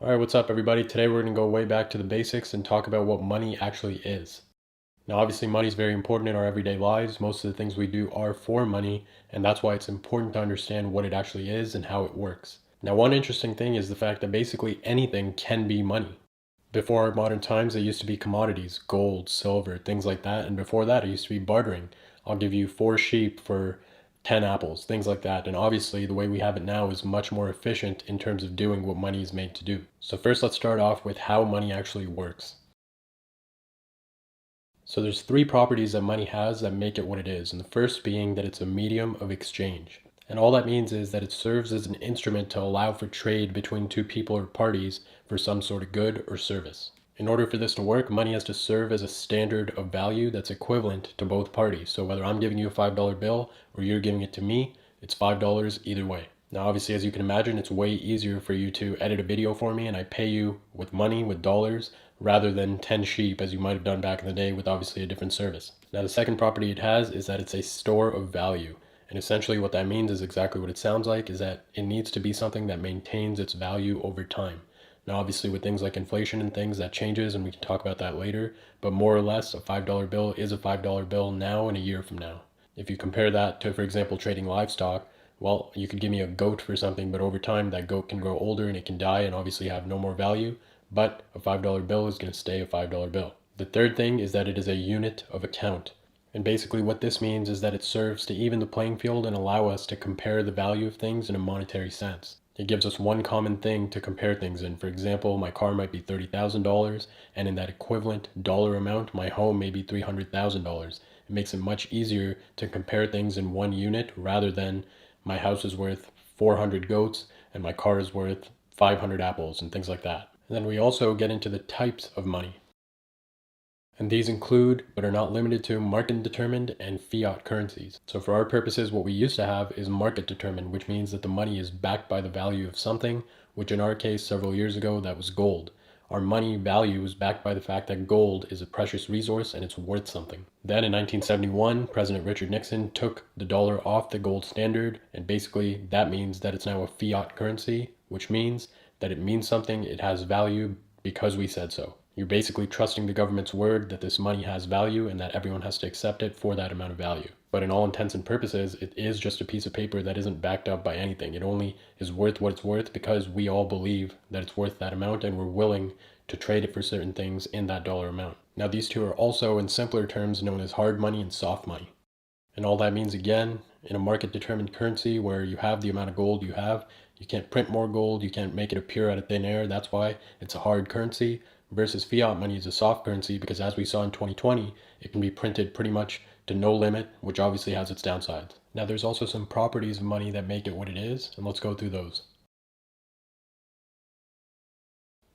Alright, what's up everybody? Today we're going to go way back to the basics and talk about what money actually is. Now obviously money is very important in our everyday lives. Most of the things we do are for money, and that's why it's important to understand what it actually is and how it works. Now one interesting thing is the fact that basically anything can be money. Before our modern times, it used to be commodities, gold, silver, things like that, and before that it used to be bartering. I'll give you 4 sheep for 10 apples, things like that. And obviously the way we have it now is much more efficient in terms of doing what money is made to do. So first let's start off with how money actually works. So there's 3 properties that money has that make it what it is, and the first being that it's a medium of exchange. And all that means is that it serves as an instrument to allow for trade between 2 people or parties for some sort of good or service. In order for this to work, money has to serve as a standard of value that's equivalent to both parties. So whether I'm giving you a $5 bill or you're giving it to me, it's $5 either way. Now obviously, as you can imagine, it's way easier for you to edit a video for me and I pay you with money, with dollars, rather than 10 sheep as you might have done back in the day with obviously a different service. Now the second property it has is that it's a store of value. And essentially what that means is exactly what it sounds like, is that it needs to be something that maintains its value over time. Now obviously with things like inflation and things that changes, and we can talk about that later, but more or less a $5 bill is a $5 bill now and a year from now. If you compare that to, for example, trading livestock, well, you could give me a goat for something, but over time that goat can grow older and it can die and obviously have no more value, but a $5 bill is going to stay a $5 bill. The third thing is that it is a unit of account. And basically what this means is that it serves to even the playing field and allow us to compare the value of things in a monetary sense. It gives us one common thing to compare things in. For example, my car might be $30,000, and in that equivalent dollar amount, my home may be $300,000. It makes it much easier to compare things in one unit rather than my house is worth 400 goats and my car is worth 500 apples and things like that. And then we also get into the types of money. And these include, but are not limited to, market determined and fiat currencies. So for our purposes, what we used to have is market determined, which means that the money is backed by the value of something, which in our case several years ago, that was gold. Our money value is backed by the fact that gold is a precious resource and it's worth something. Then in 1971, President Richard Nixon took the dollar off the gold standard, and basically that means that it's now a fiat currency, which means that it means something, it has value because we said so. You're basically trusting the government's word that this money has value and that everyone has to accept it for that amount of value. But in all intents and purposes, it is just a piece of paper that isn't backed up by anything. It only is worth what it's worth because we all believe that it's worth that amount and we're willing to trade it for certain things in that dollar amount. Now these two are also in simpler terms known as hard money and soft money. And all that means, again, in a market determined currency where you have the amount of gold you have, you can't print more gold, you can't make it appear out of thin air. That's why it's a hard currency. Versus fiat money is a soft currency because, as we saw in 2020, it can be printed pretty much to no limit, which obviously has its downsides. Now there's also some properties of money that make it what it is, and let's go through those.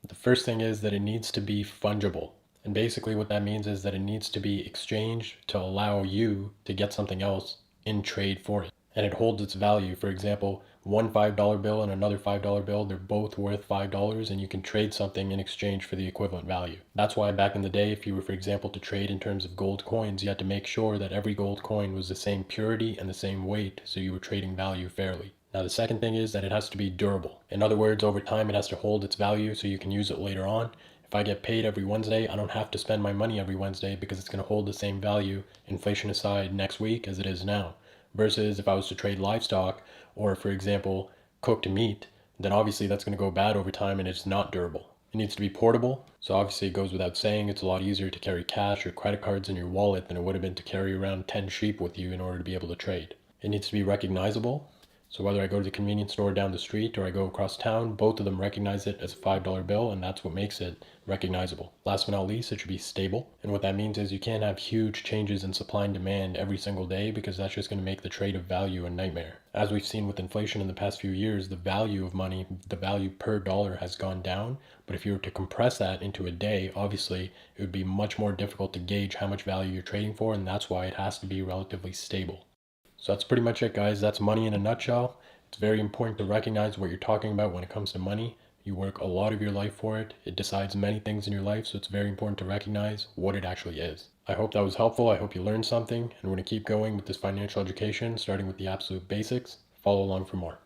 The first thing is that it needs to be fungible. And basically what that means is that it needs to be exchanged to allow you to get something else in trade for it. And it holds its value. For example, one $5 bill and another $5 bill, they're both worth $5 and you can trade something in exchange for the equivalent value. That's why back in the day, if you were, for example, to trade in terms of gold coins, you had to make sure that every gold coin was the same purity and the same weight, so you were trading value fairly. Now the second thing is that it has to be durable. In other words, over time it has to hold its value so you can use it later on. If I get paid every Wednesday, I don't have to spend my money every Wednesday because it's going to hold the same value, inflation aside, next week as it is now. Versus if I was to trade livestock or, for example, cooked meat, then obviously that's going to go bad over time and it's not durable. It needs to be portable, so obviously it goes without saying it's a lot easier to carry cash or credit cards in your wallet than it would have been to carry around 10 sheep with you in order to be able to trade. It needs to be recognizable. So whether I go to the convenience store down the street or I go across town, both of them recognize it as a $5 bill, and that's what makes it recognizable. Last but not least, it should be stable. And what that means is you can't have huge changes in supply and demand every single day because that's just going to make the trade of value a nightmare. As we've seen with inflation in the past few years, the value of money, the value per dollar has gone down. But if you were to compress that into a day, obviously it would be much more difficult to gauge how much value you're trading for, and that's why it has to be relatively stable. So that's pretty much it, guys. That's money in a nutshell. It's very important to recognize what you're talking about when it comes to money. You work a lot of your life for it. It decides many things in your life, so it's very important to recognize what it actually is. I hope that was helpful. I hope you learned something, and we're going to keep going with this financial education, starting with the absolute basics. Follow along for more.